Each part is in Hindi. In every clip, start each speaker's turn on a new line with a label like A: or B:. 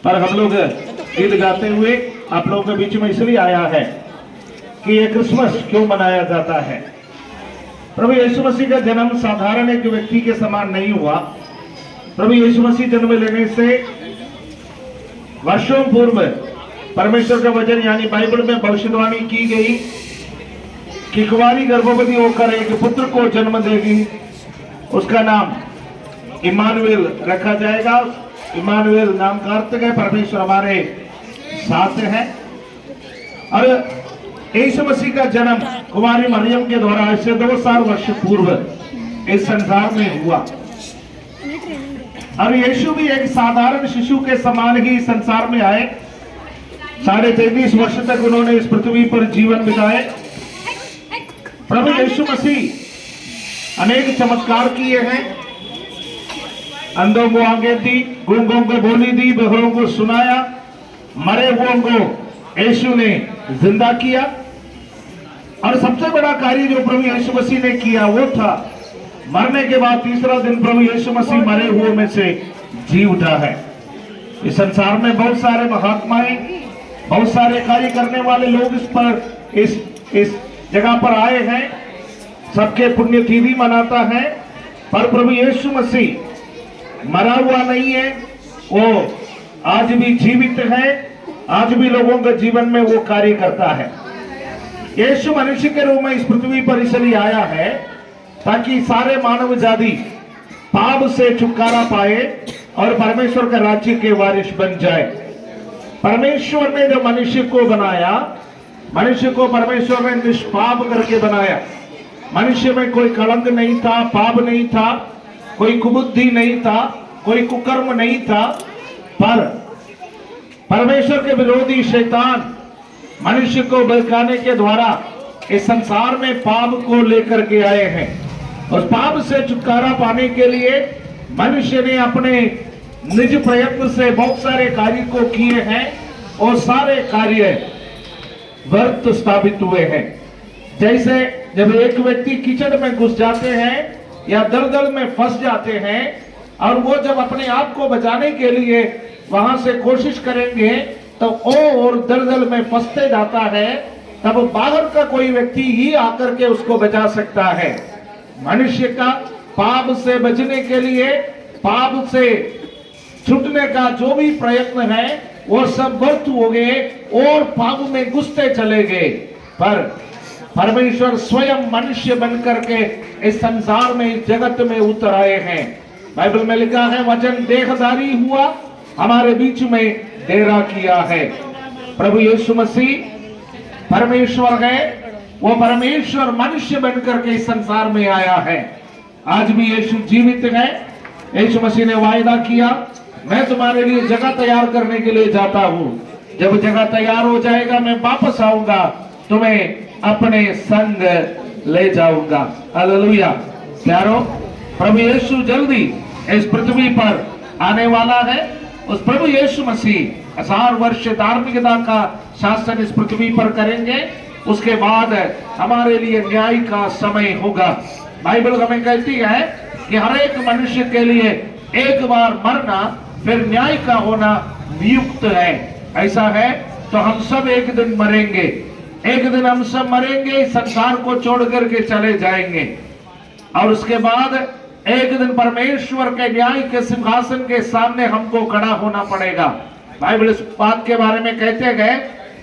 A: पर हम लोग गीत गाते हुए आप लोगों के बीच में इसलिए आया है कि ये क्रिसमस क्यों मनाया जाता है। प्रभु यीशु मसीह का जन्म साधारण एक व्यक्ति के समान नहीं हुआ। प्रभु यीशु मसीह जन्म लेने से वर्षों पूर्व परमेश्वर का वचन यानी बाइबल में भविष्यवाणी की गई कि कुंवारी गर्भवती होकर एक पुत्र को जन्म देगी, उसका नाम इमानुएल रखा जाएगा। इमानुएल नाम का अर्थ है परमेश्वर हमारे साथ है। और यीशु मसीह का जन्म कुंवारी मरियम के द्वारा आज से 2000 वर्ष पूर्व इस संसार में हुआ। और यीशु भी एक साधारण शिशु के समान ही संसार में आए। 33.5 वर्ष तक उन्होंने इस पृथ्वी पर जीवन बिताए। प्रभु यीशु मसीह अनेक चमत्कार किए हैं। अंधों को आंखें दी, गूंगों को बोली दी, बहरों को सुनाया, मरे हुओं को यीशु ने जिंदा किया। और सबसे बड़ा कार्य जो प्रभु यीशु मसीह ने किया वो था मरने के बाद तीसरा दिन प्रभु यीशु मसीह मरे हुए में से जी उठा है। इस संसार में बहुत सारे महात्माएं, बहुत सारे कार्य करने वाले लोग इस जगह पर आए हैं, सबके पुण्यतिथि मनाता है। पर प्रभु यीशु मसीह मरा हुआ नहीं है, वो आज भी जीवित है, आज भी लोगों के जीवन में वो कार्य करता है। यीशु मनुष्य के रूप में इस पृथ्वी पर इसलिए आया है ताकि सारे मानव जाति पाप से छुटकारा पाए और परमेश्वर का राज्य के वारिस बन जाए। परमेश्वर ने जो मनुष्य को बनाया, मनुष्य को परमेश्वर ने निष्पाप करके बनाया। मनुष्य में कोई कलंक नहीं था, पाप नहीं था, कोई कुबुद्धि नहीं था, कोई कुकर्म नहीं था। पर परमेश्वर के विरोधी शैतान मनुष्य को बहकाने के द्वारा इस संसार में पाप को लेकर के आए हैं। उस पाप से छुटकारा पाने के लिए मनुष्य ने अपने निज प्रयत्न से बहुत सारे कार्य को किए हैं और सारे कार्य व्यर्थ स्थापित हुए हैं। जैसे जब एक व्यक्ति कीचड़ में घुस जाते हैं या दलदल में फंस जाते हैं और वो जब अपने आप को बचाने के लिए वहां से कोशिश करेंगे तो और दलदल में फंसते जाता है, तब बाहर का कोई व्यक्ति ही आकर के उसको बचा सकता है। मनुष्य का पाप से बचने के लिए, पाप से छूटने का जो भी प्रयत्न है वो सब व्यर्थ हो गए और पाप में घुसते चले गए। पर परमेश्वर स्वयं मनुष्य बनकर के इस संसार में, इस जगत में उतर आए हैं। बाइबल में लिखा है वचन देहधारी हुआ, हमारे बीच में डेरा किया है। प्रभु यीशु मसीह परमेश्वर है, वो परमेश्वर मनुष्य बनकर के इस संसार में आया है। आज भी यीशु जीवित है। यीशु मसीह ने वायदा किया मैं तुम्हारे लिए जगह तैयार करने के लिए जाता हूँ, जब जगह तैयार हो जाएगा मैं वापस आऊंगा, तुम्हें अपने संग ले जाऊंगा। हालेलुया। प्यारो, प्रभु यीशु जल्दी इस पृथ्वी पर आने वाला है। उस प्रभु यीशु मसीह 1000 वर्ष धार्मिकता का शासन इस पृथ्वी पर करेंगे। उसके बाद हमारे लिए न्याय का समय होगा। बाइबल हमें कहती है कि हर एक मनुष्य के लिए एक बार मरना फिर न्याय का होना नियुक्त है। ऐसा है तो हम सब एक दिन मरेंगे, एक दिन हम सब मरेंगे, संसार को छोड़ करके चले जाएंगे और उसके बाद एक दिन परमेश्वर के न्याय के सिंहासन के सामने हमको खड़ा होना पड़ेगा। बाइबल इस बात के बारे में कहते गए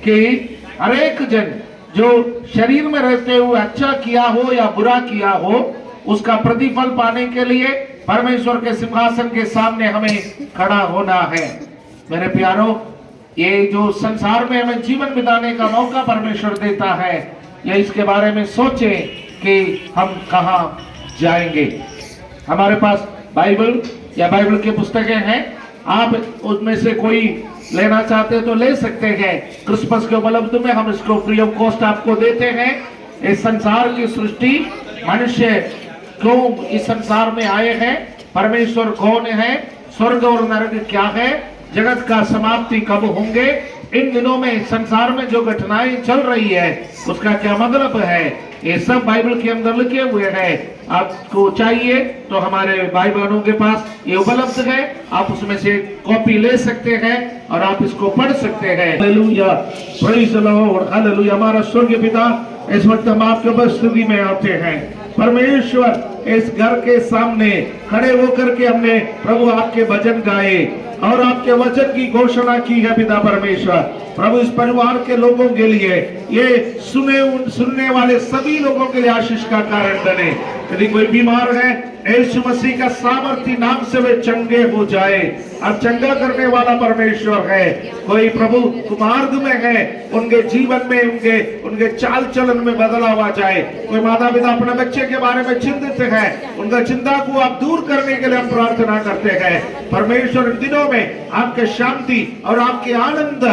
A: कि हर एक जन जो शरीर में रहते हुए अच्छा किया हो या बुरा किया हो, उसका प्रतिफल पाने के लिए परमेश्वर के सिंहासन के सामने हमें खड़ा होना है। मेरे प्यारो, ये जो संसार में हमें जीवन बिताने का मौका परमेश्वर देता है, ये इसके बारे में सोचें कि हम कहाँ जाएंगे। हमारे पास बाइबल या बाइबल की पुस्तकें हैं, आप उनमें से कोई लेना चाहते हैं तो ले सकते हैं। क्रिसमस के उपलब्ध में हम इसको फ्री ऑफ कॉस्ट आपको देते हैं। इस संसार की सृष्टि, मनुष्य क्यों इस संसार में आए हैं, परमेश्वर कौन है, स्वर्ग और नरक क्या है, जगत का समाप्ति कब होंगे, इन दिनों में संसार में जो घटनाएं चल रही है उसका क्या मतलब है, ये सब बाइबल के अंदर लिखे हुए हैं। आपको चाहिए तो हमारे भाई बहनों के पास ये उपलब्ध है, आप उसमें से कॉपी ले सकते हैं और आप इसको पढ़ सकते हैं। Hallelujah, praise the Lord, hallelujah. हमारा स्वर्गीय पिता, इस वक्त हम आपके उपस्थिति में आते हैं। परमेश्वर, इस घर के सामने खड़े होकर के हमने प्रभु आपके भजन गाए और आपके वचन की घोषणा की है। पिता परमेश्वर, प्रभु इस परिवार के लोगों के लिए, ये सुनने वाले सभी लोगों के लिए आशीष का कारण बने। यदि कोई बीमार है, यीशु मसीह का सामर्थी नाम से वे चंगे हो जाए। अब चंगा करने वाला परमेश्वर है। कोई प्रभु मार्ग में है, उनके जीवन में, उनके चाल चलन में बदलाव आ जाए। कोई माता पिता अपने बच्चे के बारे में चिंतित है, उनका चिंता को आप दूर करने के लिए हम प्रार्थना करते हैं। परमेश्वर, इन दिनों में आपके शांति और आपके आनंद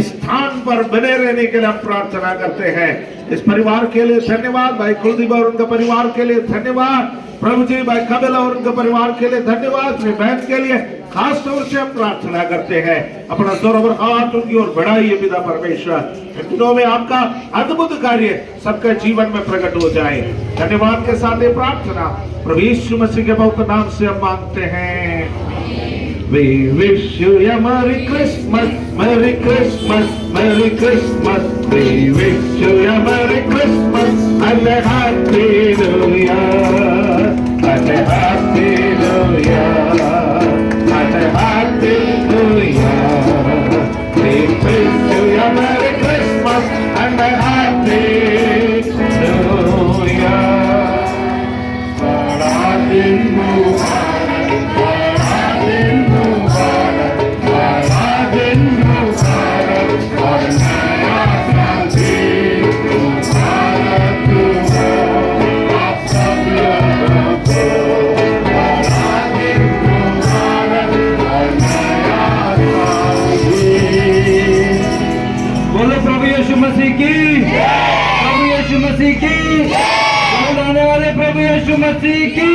A: स्थान पर बने रहने के लिए हम प्रार्थना करते हैं। इस परिवार के लिए धन्यवाद, भाई कुलदीप और उनके परिवार के लिए धन्यवाद, प्रभु जी भाई कबिल और उनके परिवार के लिए धन्यवाद, अपनी बहन के लिए खास तौर से हम प्रार्थना करते हैं। अपना जोर और हाथ उनकी ओर बढ़ाइए पिता परमेश्वर। इन दिनों में आपका अद्भुत कार्य सबके जीवन में प्रकट हो जाए। धन्यवाद के साथ ये प्रार्थना प्रभु यीशु मसीह के पवित्र नाम से हम मांगते हैं। We wish you a Merry Christmas, Merry Christmas, Merry Christmas. We wish you a Merry Christmas and a Happy New Year, and a Happy New Year, and a Happy New Year. We wish you a Merry Christmas and a Happy New Year.
B: बोलो प्रभु यीशु मसीह की, प्रभु यीशु मसीह की, बोलो आने वाले प्रभु यीशु मसीह की।